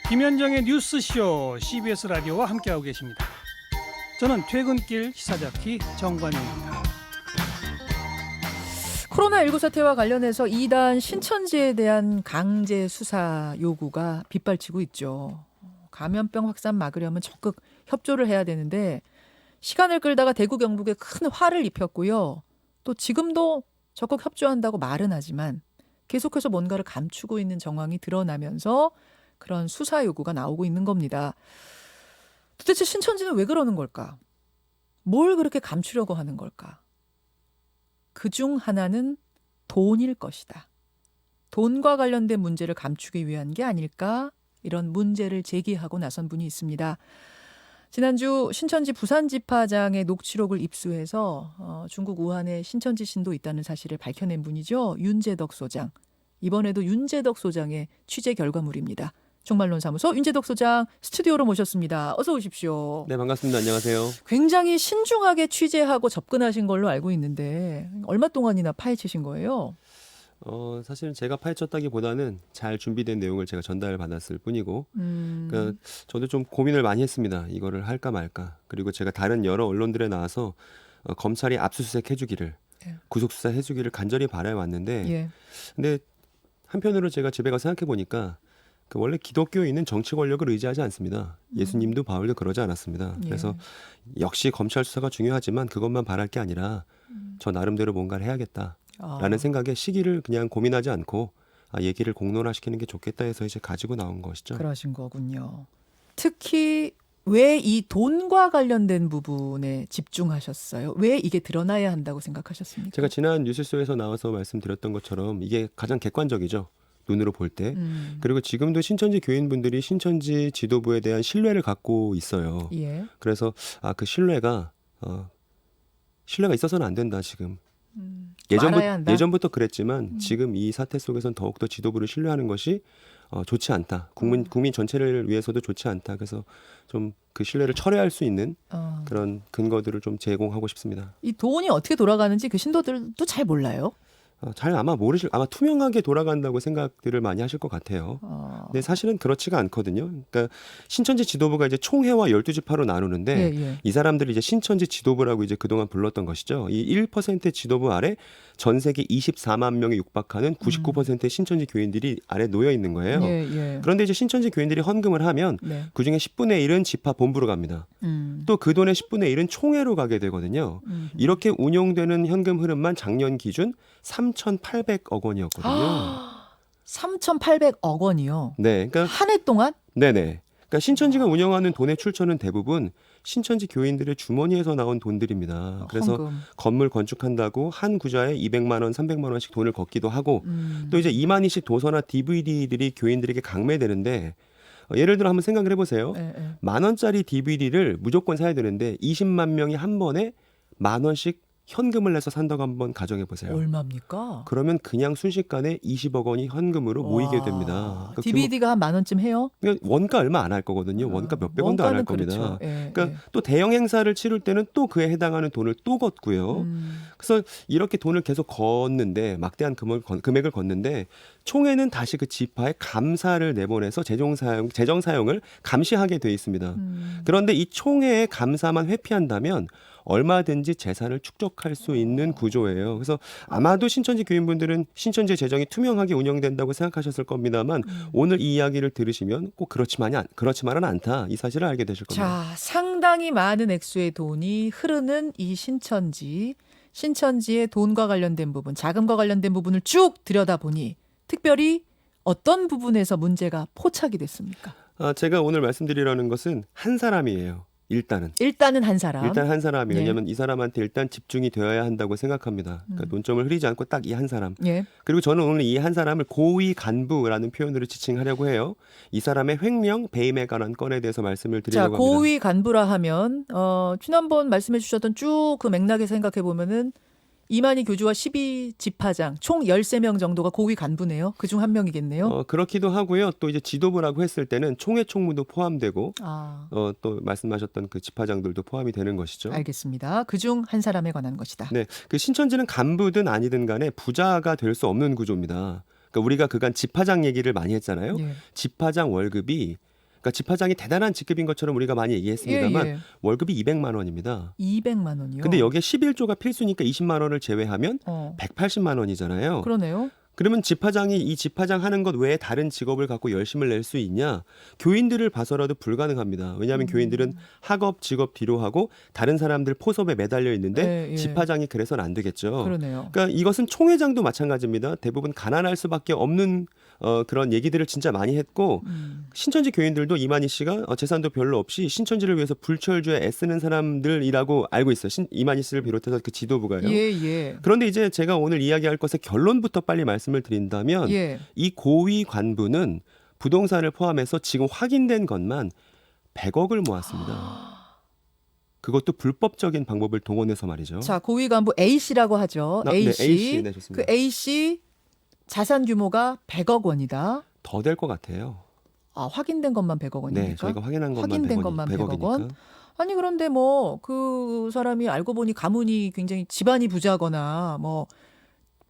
김현정의 뉴스쇼 CBS 라디오와 함께하고 계십니다. 저는 퇴근길 시사자키 정관용입니다. 코로나19 사태와 관련해서 2단 신천지에 대한 강제 수사 요구가 빗발치고 있죠. 감염병 확산 막으려면 적극 협조를 해야 되는데 시간을 끌다가 대구 경북에 큰 화를 입혔고요. 또 지금도 적극 협조한다고 말은 하지만 계속해서 뭔가를 감추고 있는 정황이 드러나면서 그런 수사 요구가 나오고 있는 겁니다. 도대체 신천지는 왜 그러는 걸까? 뭘 그렇게 감추려고 하는 걸까? 그중 하나는 돈일 것이다. 돈과 관련된 문제를 감추기 위한 게 아닐까? 이런 문제를 제기하고 나선 분이 있습니다. 지난주 신천지 부산지파장의 녹취록을 입수해서 중국 우한에 신천지 신도 있다는 사실을 밝혀낸 분이죠. 윤재덕 소장. 이번에도 윤재덕 소장의 취재 결과물입니다. 종말론사무소 윤재덕 소장 스튜디오로 모셨습니다. 어서 오십시오. 네, 반갑습니다. 안녕하세요. 굉장히 신중하게 취재하고 접근하신 걸로 알고 있는데 얼마 동안이나 파헤치신 거예요? 사실 제가 파헤쳤다기보다는 잘 준비된 내용을 제가 전달받았을 뿐이고, 그러니까 저도 좀 고민을 많이 했습니다. 이거를 할까 말까. 그리고 제가 다른 여러 언론들에 나와서 검찰이 압수수색 해주기를, 예. 구속수사 해주기를 간절히 바라왔는데, 예. 근데 한편으로 제가 집에 가서 생각해 보니까 원래 기독교인은 정치 권력을 의지하지 않습니다. 예수님도 바울도 그러지 않았습니다. 예. 그래서 역시 검찰 수사가 중요하지만 그것만 바랄 게 아니라 저 나름대로 뭔가를 해야겠다라는 생각에 시기를 그냥 고민하지 않고 얘기를 공론화시키는 게 좋겠다 해서 이제 가지고 나온 것이죠. 그러신 거군요. 특히 왜 이 돈과 관련된 부분에 집중하셨어요? 왜 이게 드러나야 한다고 생각하셨습니까? 제가 지난 뉴스쇼에서 나와서 말씀드렸던 것처럼 이게 가장 객관적이죠. 눈으로 볼 때. 그리고 지금도 신천지 교인분들이 신천지 지도부에 대한 신뢰를 갖고 있어요. 예. 그래서 그 신뢰가 있어서는 안 된다 지금. 말아야 한다? 예전부터 그랬지만 지금 이 사태 속에서는 더욱더 지도부를 신뢰하는 것이 좋지 않다. 국민 전체를 위해서도 좋지 않다. 그래서 좀 그 신뢰를 철회할 수 있는 그런 근거들을 좀 제공하고 싶습니다. 이 돈이 어떻게 돌아가는지 그 신도들도 잘 몰라요. 잘 아마 투명하게 돌아간다고 생각들을 많이 하실 것 같아요. 근데 사실은 그렇지가 않거든요. 그러니까 신천지 지도부가 이제 총회와 12지파로 나누는데 예. 이 사람들이 이제 신천지 지도부라고 이제 그동안 불렀던 것이죠. 이 1% 지도부 아래 전 세계 24만 명에 육박하는 99%의 신천지 교인들이 아래 놓여 있는 거예요. 예. 그런데 이제 신천지 교인들이 헌금을 하면 네. 그중에 10분의 1은 지파 본부로 갑니다. 또 그 돈의 10분의 1은 총회로 가게 되거든요. 이렇게 운용되는 현금 흐름만 작년 기준 3,800억 원이었거든요. 3,800억 원이요. 네, 그러니까 한 해 동안? 네네. 그러니까 신천지가 운영하는 돈의 출처는 대부분 신천지 교인들의 주머니에서 나온 돈들입니다. 그래서 헌금. 건물 건축한다고 한 구자에 200만 원, 300만 원씩 돈을 걷기도 하고 또 이제 2만이씩 도서나 DVD들이 교인들에게 강매되는데 예를 들어 한번 생각을 해보세요. 예. 10,000원짜리 DVD를 무조건 사야 되는데 20만 명이 한 번에 10,000원씩 현금을 내서 산다고 한번 가정해 보세요. 얼마입니까? 그러면 그냥 순식간에 20억 원이 현금으로 모이게 됩니다. 그러니까 DVD가 한 10,000원쯤 해요? 원가 얼마 안 할 거거든요. 원가 몇백 원도 안 할 원가는 겁니다. 그렇죠. 예, 그러니까 또 대형 행사를 치를 때는 또 그에 해당하는 돈을 또 걷고요. 그래서 이렇게 돈을 계속 걷는데 막대한 금액을 걷는데 총회는 다시 그 지파에 감사를 내보내서 재정 사용을 감시하게 돼 있습니다. 그런데 이 총회의 감사만 회피한다면 얼마든지 재산을 축적할 수 있는 구조예요. 그래서 아마도 신천지 교인분들은 신천지의 재정이 투명하게 운영된다고 생각하셨을 겁니다만 오늘 이 이야기를 들으시면 꼭 그렇지만은 않다. 이 사실을 알게 되실 겁니다. 자, 상당히 많은 액수의 돈이 흐르는 이 신천지의 돈과 관련된 부분, 자금과 관련된 부분을 쭉 들여다보니 특별히 어떤 부분에서 문제가 포착이 됐습니까? 제가 오늘 말씀드리려는 것은 한 사람이에요. 일단은 한 사람. 일단 한 사람이 예. 왜냐하면 이 사람한테 일단 집중이 되어야 한다고 생각합니다. 그러니까 논점을 흐리지 않고 딱 이 한 사람. 예. 그리고 저는 오늘 이 한 사람을 고위 간부라는 표현으로 지칭하려고 해요. 이 사람의 횡령, 배임에 관한 건에 대해서 말씀을 자, 드리려고 합니다. 고위 간부라 하면 지난번 말씀해 주셨던 쭉 그 맥락에 생각해 보면은 이만희 교주와 12지파장 총 13명 정도가 고위 간부네요. 그중 한 명이겠네요. 그렇기도 하고요. 또 이제 지도부라고 했을 때는 총회 총무도 포함되고 또 말씀하셨던 그 지파장들도 포함이 되는 것이죠. 알겠습니다. 그중 한 사람에 관한 것이다. 네, 그 신천지는 간부든 아니든 간에 부자가 될 수 없는 구조입니다. 그러니까 우리가 그간 지파장 얘기를 많이 했잖아요. 예. 지파장 월급이 그러니까 집화장이 대단한 직급인 것처럼 우리가 많이 얘기했습니다만 예, 예. 월급이 200만 원입니다. 200만 원이요. 근데 여기에 11조가 필수니까 20만 원을 제외하면 180만 원이잖아요. 그러네요. 그러면 집화장이 이 집화장 하는 것 외에 다른 직업을 갖고 열심을 낼 수 있냐? 교인들을 봐서라도 불가능합니다. 왜냐하면 교인들은 학업, 직업 뒤로 하고 다른 사람들 포섭에 매달려 있는데 예, 예. 집화장이 그래서는 안 되겠죠. 그러네요. 그러니까 이것은 총회장도 마찬가지입니다. 대부분 가난할 수밖에 없는 그런 얘기들을 진짜 많이 했고 신천지 교인들도 이만희 씨가 재산도 별로 없이 신천지를 위해서 불철주에 애쓰는 사람들이라고 알고 있어요. 이만희 씨를 비롯해서 그 지도부가요. 예. 그런데 이제 제가 오늘 이야기할 것의 결론부터 빨리 말씀을 드린다면 예. 이 고위 관부는 부동산을 포함해서 지금 확인된 것만 100억을 모았습니다. 그것도 불법적인 방법을 동원해서 말이죠. 자, 고위 간부 A 씨라고 하죠. 네, A 씨. A 씨, 네, 좋습니다. 그 A 씨 자산 규모가 100억 원이다. 더 될 것 같아요. 아, 확인된 것만 100억 원입니까? 네, 저희가 확인한 것만 확인된 100억, 것만 100억이니까. 100억 원? 아니 그런데 뭐 그 사람이 알고 보니 가문이 굉장히 집안이 부자거나 뭐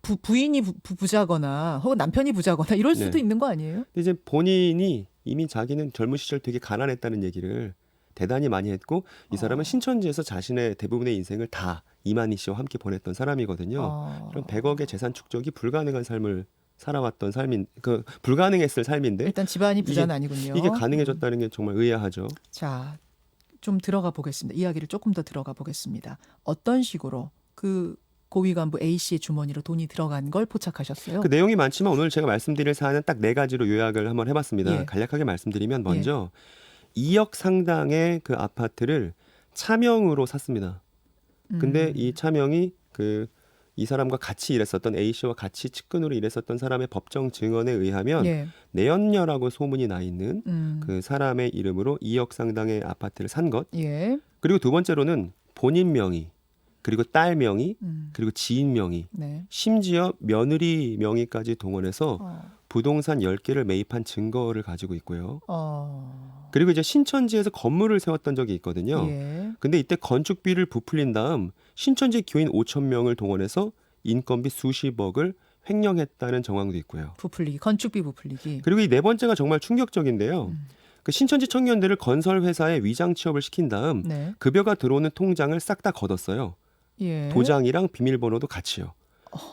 부인이 부자거나 혹은 남편이 부자거나 이럴 수도 네. 있는 거 아니에요? 근데 이제 본인이 이미 자기는 젊은 시절 되게 가난했다는 얘기를 대단히 많이 했고 이 사람은 신천지에서 자신의 대부분의 인생을 다 이만희 씨와 함께 보냈던 사람이거든요. 그럼 100억의 재산 축적이 불가능한 삶을 살아왔던 삶인 그 불가능했을 삶인데 일단 집안이 부자는 아니군요. 이게 가능해졌다는 게 정말 의아하죠. 자, 좀 들어가 보겠습니다. 이야기를 조금 더 들어가 보겠습니다. 어떤 식으로 그 고위 간부 A 씨의 주머니로 돈이 들어간 걸 포착하셨어요? 그 내용이 많지만 오늘 제가 말씀드릴 사안은 딱 4가지로 요약을 한번 해봤습니다. 예. 간략하게 말씀드리면 먼저 2억 상당의 그 아파트를 차명으로 샀습니다. 근데 이 차명이 이 사람과 같이 일했었던 A 씨와 같이 측근으로 일했었던 사람의 법정 증언에 의하면 예. 내연녀라고 소문이 나 있는 음. 그 사람의 이름으로 2억 상당의 아파트를 산 것. 예. 그리고 두 번째로는 본인 명의, 그리고 딸 명의, 음. 그리고 지인 명의, 네. 심지어 며느리 명의까지 동원해서 어. 부동산 10개를 매입한 증거를 가지고 있고요. 어. 그리고 이제 신천지에서 건물을 세웠던 적이 있거든요. 예. 근데 이때 건축비를 부풀린 다음 신천지 교인 5천 명을 동원해서 인건비 수십억을 횡령했다는 정황도 있고요. 부풀리기, 건축비 부풀리기. 그리고 이 네 번째가 정말 충격적인데요. 그 신천지 청년들을 건설 회사에 위장 취업을 시킨 다음 네. 급여가 들어오는 통장을 싹 다 걷었어요. 예. 도장이랑 비밀번호도 같이요.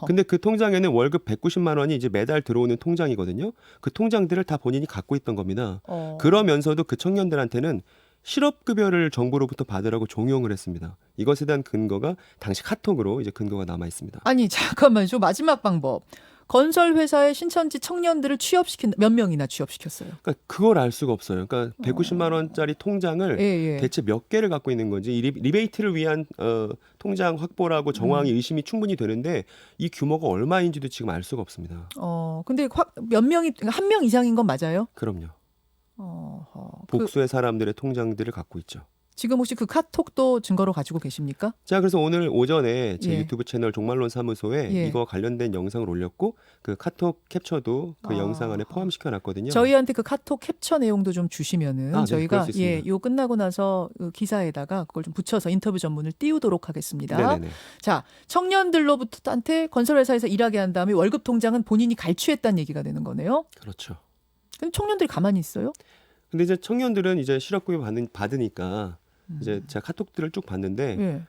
근데 그 통장에는 월급 190만 원이 이제 매달 들어오는 통장이거든요. 그 통장들을 다 본인이 갖고 있던 겁니다. 그러면서도 그 청년들한테는 실업급여를 정부로부터 받으라고 종용을 했습니다. 이것에 대한 근거가 당시 카톡으로 이제 근거가 남아 있습니다. 아니 잠깐만요. 마지막 방법. 건설 회사에 신천지 청년들을 취업시킨다. 몇 명이나 취업시켰어요? 그러니까 그걸 알 수가 없어요. 그러니까 190만 원짜리 통장을 예. 대체 몇 개를 갖고 있는 건지 이 리베이트를 위한 통장 확보라고 정황이 의심이 충분히 되는데 이 규모가 얼마인지도 지금 알 수가 없습니다. 근데 몇 명이 한 명 이상인 건 맞아요? 그럼요. 어허. 복수의 사람들의 통장들을 갖고 있죠. 지금 혹시 그 카톡도 증거로 가지고 계십니까? 자, 그래서 오늘 오전에 제 예. 유튜브 채널 종말론 사무소에 예. 이거 관련된 영상을 올렸고 그 카톡 캡처도 그 영상 안에 포함시켜 놨거든요. 저희한테 그 카톡 캡처 내용도 좀 주시면은 네, 그럴 저희가 수 있습니다. 요 끝나고 나서 그 기사에다가 그걸 좀 붙여서 인터뷰 전문을 띄우도록 하겠습니다. 네네네. 자, 청년들로부터한테 건설회사에서 일하게 한 다음에 월급 통장은 본인이 갈취했다는 얘기가 되는 거네요. 그렇죠. 근데 청년들이 가만히 있어요? 근데 이제 청년들은 이제 실업급여 받으니까 이제 제가 카톡들을 쭉 봤는데 예.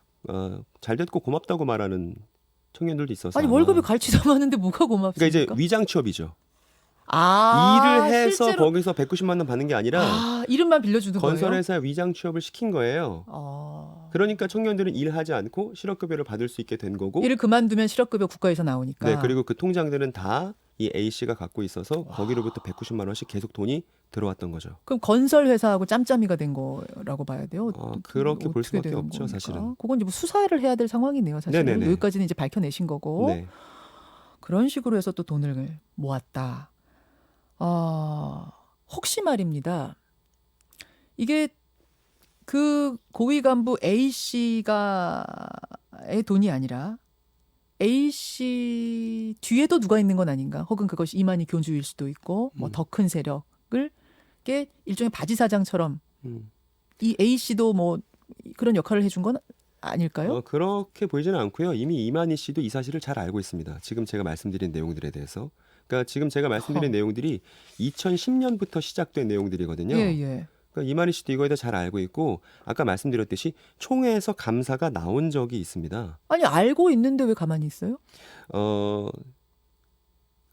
잘 됐고 고맙다고 말하는 청년들도 있어서 아니 아마. 월급이 갈취도 많은데 뭐가 고맙습니까? 그러니까 이제 위장 취업이죠. 아, 일을 해서 실제로 거기서 190만 원 받는 게 아니라 이름만 빌려주는 거예요? 건설회사에 위장 취업을 시킨 거예요. 그러니까 청년들은 일하지 않고 실업급여를 받을 수 있게 된 거고. 일을 그만두면 실업급여 국가에서 나오니까. 네, 그리고 그 통장들은 다 이 A 씨가 갖고 있어서 거기로부터 190만 원씩 계속 돈이 들어왔던 거죠. 그럼 건설회사하고 짬짬이가 된 거라고 봐야 돼요? 그렇게 볼 어떻게 수밖에 되는 없죠, 겁니까? 사실은. 그건 이제 뭐 수사를 해야 될 상황이네요, 사실은. 네네네. 여기까지는 이제 밝혀내신 거고. 네. 그런 식으로 해서 또 돈을 모았다. 혹시 말입니다. 이게 그 고위 간부 A 씨가의 돈이 아니라 A 씨 뒤에도 누가 있는 건 아닌가? 혹은 그것이 이만희 교주일 수도 있고 뭐 더 큰 세력을 게 일종의 바지사장처럼 이 A 씨도 뭐 그런 역할을 해준 건 아닐까요? 그렇게 보이지는 않고요. 이미 이만희 씨도 이 사실을 잘 알고 있습니다. 지금 제가 말씀드린 내용들에 대해서. 그러니까 지금 제가 말씀드린 내용들이 2010년부터 시작된 내용들이거든요. 예, 예. 그러니까 이만희 씨도 이거에 대해 잘 알고 있고 아까 말씀드렸듯이 총회에서 감사가 나온 적이 있습니다. 아니 알고 있는데 왜 가만히 있어요?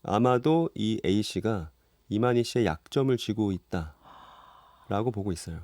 아마도 이 A 씨가 이만희 씨의 약점을 쥐고 있다라고 보고 있어요.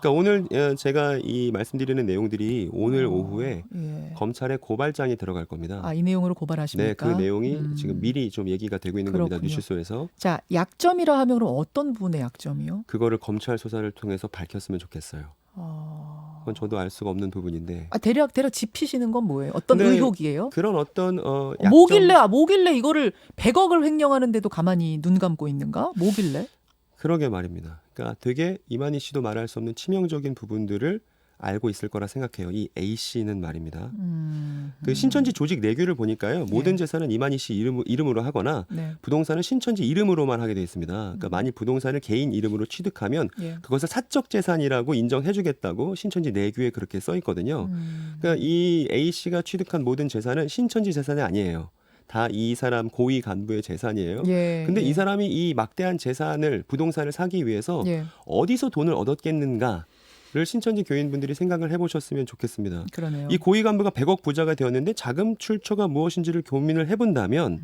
그러니까 오늘 제가 이 말씀드리는 내용들이 오늘 오후에 예. 검찰에 고발장이 들어갈 겁니다. 이 내용으로 네, 고발하십니까? 그 내용이 지금 미리 좀 얘기가 되고 있는 겁니다. 그렇군요. 뉴스소에서. 자, 약점이라 하면 그럼 어떤 부분의 약점이요? 그거를 검찰 수사를 통해서 밝혔으면 좋겠어요. 그건 저도 알 수가 없는 부분인데. 대략 짚히시는 건 뭐예요? 어떤 근데 의혹이에요? 그런 어떤 약점. 뭐길래 이거를 100억을 횡령하는데도 가만히 눈 감고 있는가? 뭐길래? 그러게 말입니다. 그러니까 되게 이만희 씨도 말할 수 없는 치명적인 부분들을 알고 있을 거라 생각해요. 이 A 씨는 말입니다. 그 신천지 조직 내규를 보니까요. 모든 재산은 이만희 씨 이름으로 하거나 네. 부동산은 신천지 이름으로만 하게 돼 있습니다. 그러니까 만일 부동산을 개인 이름으로 취득하면 예. 그것을 사적 재산이라고 인정해주겠다고 신천지 내규에 그렇게 써 있거든요. 그러니까 이 A 씨가 취득한 모든 재산은 신천지 재산이 아니에요. 다 이 사람 고위 간부의 재산이에요. 예, 근데 예. 이 사람이 이 막대한 재산을 부동산을 사기 위해서 예. 어디서 돈을 얻었겠는가를 신천지 교인분들이 생각을 해보셨으면 좋겠습니다. 그러네요. 이 고위 간부가 100억 부자가 되었는데 자금 출처가 무엇인지를 고민을 해본다면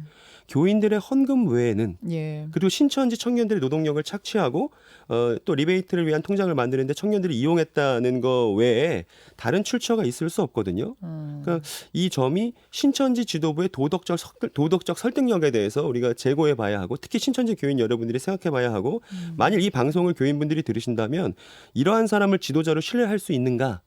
교인들의 헌금 외에는 예. 그리고 신천지 청년들의 노동력을 착취하고 또 리베이트를 위한 통장을 만드는데 청년들이 이용했다는 거 외에 다른 출처가 있을 수 없거든요. 그러니까 이 점이 신천지 지도부의 도덕적 설득력에 대해서 우리가 재고해 봐야 하고 특히 신천지 교인 여러분들이 생각해 봐야 하고 만일 이 방송을 교인분들이 들으신다면 이러한 사람을 지도자로 신뢰할 수 있는가에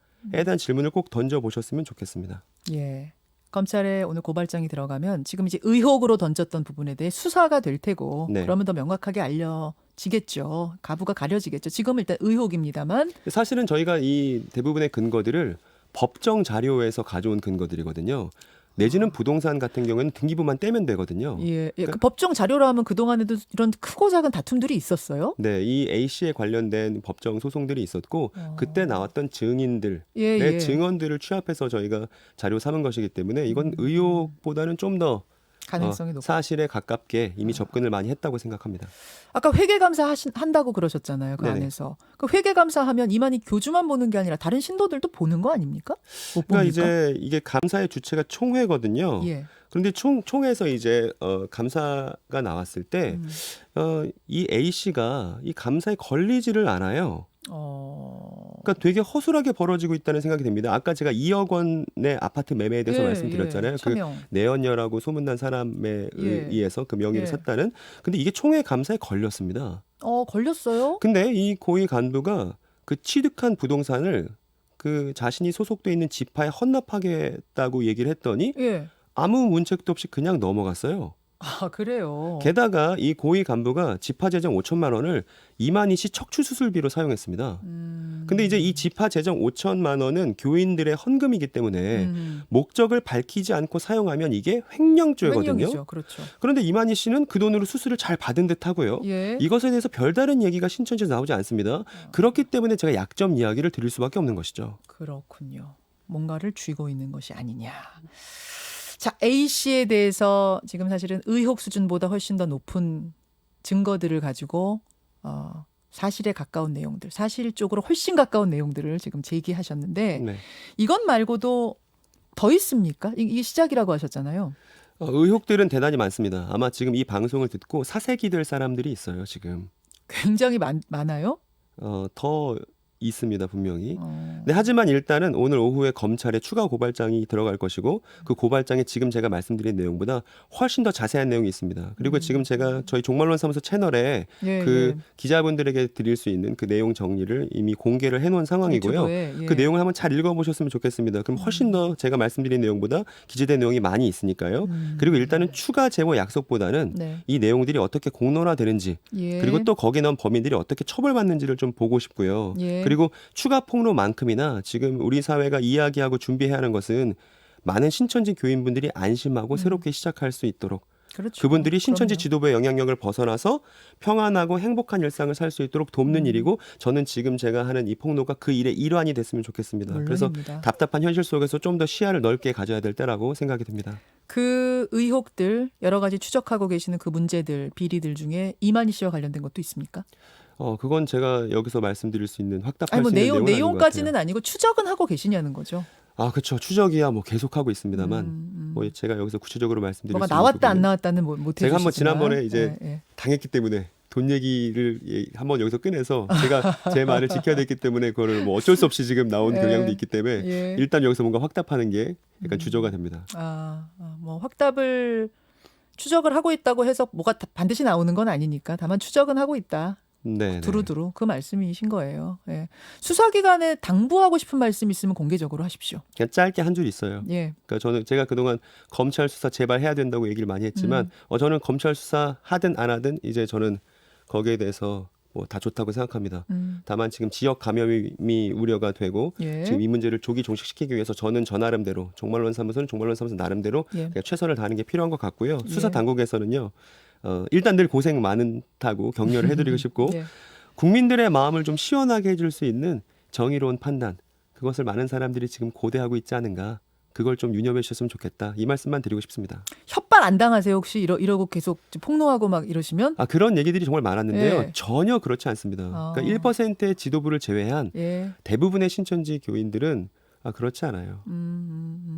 대한 질문을 꼭 던져보셨으면 좋겠습니다. 예. 검찰에 오늘 고발장이 들어가면 지금 이제 의혹으로 던졌던 부분에 대해 수사가 될 테고 네. 그러면 더 명확하게 알려지겠죠. 가부가 가려지겠죠. 지금 일단 의혹입니다만. 사실은 저희가 이 대부분의 근거들을 법정 자료에서 가져온 근거들이거든요. 내지는 부동산 같은 경우에는 등기부만 떼면 되거든요. 예. 그 법정 자료로 하면 그동안에도 이런 크고 작은 다툼들이 있었어요? 네, 이 A 씨에 관련된 법정 소송들이 있었고 그때 나왔던 증인들의 예. 증언들을 취합해서 저희가 자료 삼은 것이기 때문에 이건 의혹보다는 좀 더 가능성이 높고. 사실에 가깝게 이미 접근을 많이 했다고 생각합니다. 아까 회계감사 한다고 그러셨잖아요. 그 네네. 안에서. 그 회계감사하면 이만희 교주만 보는 게 아니라 다른 신도들도 보는 거 아닙니까? 못 그러니까 봅니까? 이제 이게 감사의 주체가 총회거든요. 예. 그런데 총회에서 이제 감사가 나왔을 때 이 A 씨가 이 감사에 걸리지를 않아요. 그러니까 되게 허술하게 벌어지고 있다는 생각이 듭니다. 아까 제가 2억 원의 아파트 매매에 대해서 말씀드렸잖아요. 그 차명. 내연녀라고 소문난 사람에 의해서 그 명의를 샀다는. 근데 이게 총회 감사에 걸렸습니다. 걸렸어요? 근데 이 고위 간부가 그 취득한 부동산을 그 자신이 소속돼 있는 지파에 헌납하겠다고 얘기를 했더니 예. 아무 문책도 없이 그냥 넘어갔어요. 그래요. 게다가 이 고위 간부가 지파 재정 5천만 원을 이만희 씨 척추 수술비로 사용했습니다. 근데 이제 이 지파 재정 5천만 원은 교인들의 헌금이기 때문에 목적을 밝히지 않고 사용하면 이게 횡령죄거든요. 횡령이죠. 그렇죠. 그런데 이만희 씨는 그 돈으로 수술을 잘 받은 듯하고요. 예. 이것에 대해서 별다른 얘기가 신천지에서 나오지 않습니다. 그렇기 때문에 제가 약점 이야기를 드릴 수밖에 없는 것이죠. 그렇군요. 뭔가를 쥐고 있는 것이 아니냐. 자, A 씨에 대해서 지금 사실은 의혹 수준보다 훨씬 더 높은 증거들을 가지고 사실에 가까운 내용들, 사실 쪽으로 훨씬 가까운 내용들을 지금 제기하셨는데 네. 이것 말고도 더 있습니까? 이게 시작이라고 하셨잖아요. 의혹들은 대단히 많습니다. 아마 지금 이 방송을 듣고 사색이 될 사람들이 있어요. 지금 굉장히 많아요. 더 있습니다, 분명히. 네, 하지만 일단은 오늘 오후에 검찰에 추가 고발장이 들어갈 것이고 그 고발장에 지금 제가 말씀드린 내용보다 훨씬 더 자세한 내용이 있습니다. 그리고 지금 제가 저희 종말론사무소 채널에 기자분들에게 드릴 수 있는 그 내용 정리를 이미 공개를 해놓은 상황이고요. 그 내용을 한번 잘 읽어보셨으면 좋겠습니다. 그럼 훨씬 더 제가 말씀드린 내용보다 기재된 내용이 많이 있으니까요. 그리고 일단은 추가 제보 약속보다는 이 내용들이 어떻게 공론화되는지 그리고 또 거기에 넣은 범인들이 어떻게 처벌받는지를 좀 보고 싶고요. 그리고 추가 폭로만큼이나 지금 우리 사회가 이야기하고 준비해야 하는 것은 많은 신천지 교인분들이 안심하고 새롭게 시작할 수 있도록 그렇죠. 그분들이 신천지 그럼요. 지도부의 영향력을 벗어나서 평안하고 행복한 일상을 살 수 있도록 돕는 일이고 저는 지금 제가 하는 이 폭로가 그 일의 일환이 됐으면 좋겠습니다. 물론입니다. 그래서 답답한 현실 속에서 좀 더 시야를 넓게 가져야 될 때라고 생각이 듭니다. 그 의혹들 여러 가지 추적하고 계시는 그 문제들 비리들 중에 이만희 씨와 관련된 것도 있습니까? 그건 제가 여기서 말씀드릴 수 있는 확답할 아니 뭐 수 있는 내용은 아닌 것 내용까지는 같아요. 아니고 추적은 하고 계시냐는 거죠. 그렇죠. 추적이야 뭐 계속하고 있습니다만 뭐 제가 여기서 구체적으로 말씀드릴 뭐가 수 있는 나왔다 안 부분은 나왔다는 못 해주시지만 제가 한번 지난번에 이제 예. 당했기 때문에 돈 얘기를 한번 여기서 꺼내서 제가 제 말을 지켜야 됐기 때문에 그거를 뭐 어쩔 수 없이 지금 나온 예. 경향도 있기 때문에 예. 일단 여기서 뭔가 확답하는 게 약간 주저가 됩니다. 뭐 확답을 추적을 하고 있다고 해서 뭐가 반드시 나오는 건 아니니까 다만 추적은 하고 있다. 네. 두루두루 그 말씀이신 거예요. 예. 수사기관에 당부하고 싶은 말씀 있으면 공개적으로 하십시오. 그냥 짧게 한 줄 있어요. 예. 그러니까 제가 그동안 검찰 수사 제발 해야 된다고 얘기를 많이 했지만 저는 검찰 수사 하든 안 하든 이제 저는 거기에 대해서 뭐 다 좋다고 생각합니다. 다만 지금 지역 감염이 우려가 되고 예. 지금 이 문제를 조기 종식시키기 위해서 저는 저 나름대로 종말론 사무소는 종말론 사무소 나름대로 예. 그냥 최선을 다하는 게 필요한 것 같고요. 수사 예. 당국에서는요. 일단 늘 고생 많다고 격려를 해드리고 싶고 예. 국민들의 마음을 좀 시원하게 해줄 수 있는 정의로운 판단 그것을 많은 사람들이 지금 고대하고 있지 않은가 그걸 좀 유념해 주셨으면 좋겠다 이 말씀만 드리고 싶습니다. 협박 안 당하세요 혹시 이러고 계속 폭로하고 막 이러시면? 그런 얘기들이 정말 많았는데요. 예. 전혀 그렇지 않습니다. 그러니까 1%의 지도부를 제외한 예. 대부분의 신천지 교인들은 그렇지 않아요.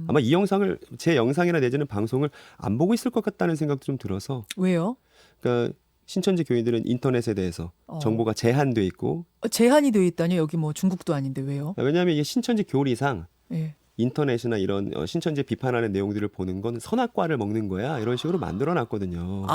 아마 이 영상을 제 영상이나 내지는 방송을 안 보고 있을 것 같다는 생각도 좀 들어서 왜요? 그러니까 신천지 교인들은 인터넷에 대해서 정보가 제한돼 있고 제한이 되어 있다니 여기 뭐 중국도 아닌데 왜요? 왜냐하면 이게 신천지 교리상 예. 인터넷이나 이런 신천지 비판하는 내용들을 보는 건 선악과를 먹는 거야 이런 식으로 만들어놨거든요.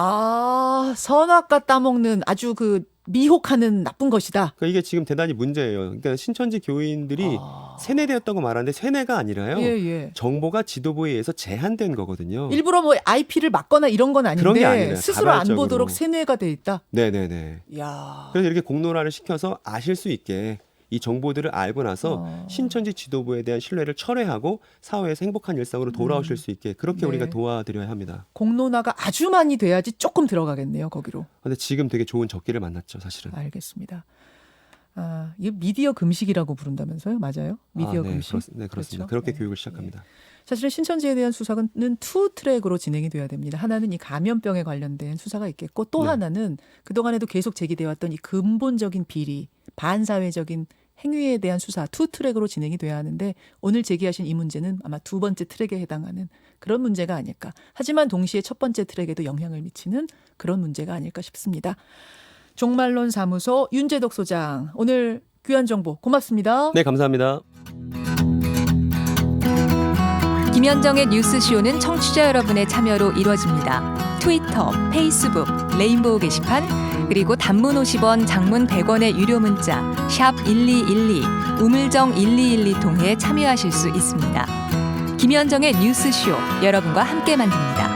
선악과 따먹는 아주 그 미혹하는 나쁜 것이다. 그러니까 이게 지금 대단히 문제예요. 그러니까 신천지 교인들이 세뇌되었다고 말하는데 세뇌가 아니라요. 예. 정보가 지도부에 의해서 제한된 거거든요. 일부러 뭐 IP를 막거나 이런 건 아닌데 그런 게 아니라 스스로 안 자발적으로. 보도록 세뇌가 돼 있다. 네네네. 야. 그래서 이렇게 공론화를 시켜서 아실 수 있게 이 정보들을 알고 나서 신천지 지도부에 대한 신뢰를 철회하고 사회에서 행복한 일상으로 돌아오실 수 있게 그렇게 네. 우리가 도와드려야 합니다. 공론화가 아주 많이 돼야지 조금 들어가겠네요, 거기로. 근데 지금 되게 좋은 적기를 만났죠, 사실은. 알겠습니다. 이게 미디어 금식이라고 부른다면서요? 맞아요? 미디어 네, 금식. 네, 그렇습니다. 그렇죠? 그렇게 네. 교육을 시작합니다. 사실은 신천지에 대한 수사는 투 트랙으로 진행이 돼야 됩니다. 하나는 이 감염병에 관련된 수사가 있겠고 또 네. 하나는 그동안에도 계속 제기돼 왔던 이 근본적인 비리, 반사회적인 행위에 대한 수사 투 트랙으로 진행이 돼야 하는데 오늘 제기하신 이 문제는 아마 두 번째 트랙에 해당하는 그런 문제가 아닐까. 하지만 동시에 첫 번째 트랙에도 영향을 미치는 그런 문제가 아닐까 싶습니다. 종말론 사무소 윤재덕 소장 오늘 귀한 정보 고맙습니다. 네, 감사합니다. 김현정의 뉴스쇼는 청취자 여러분의 참여로 이루어집니다. 트위터, 페이스북, 레인보우 게시판, 그리고 단문 50원, 장문 100원의 유료 문자 샵 1212, 우물정 1212 통해 참여하실 수 있습니다. 김현정의 뉴스쇼 여러분과 함께 만듭니다.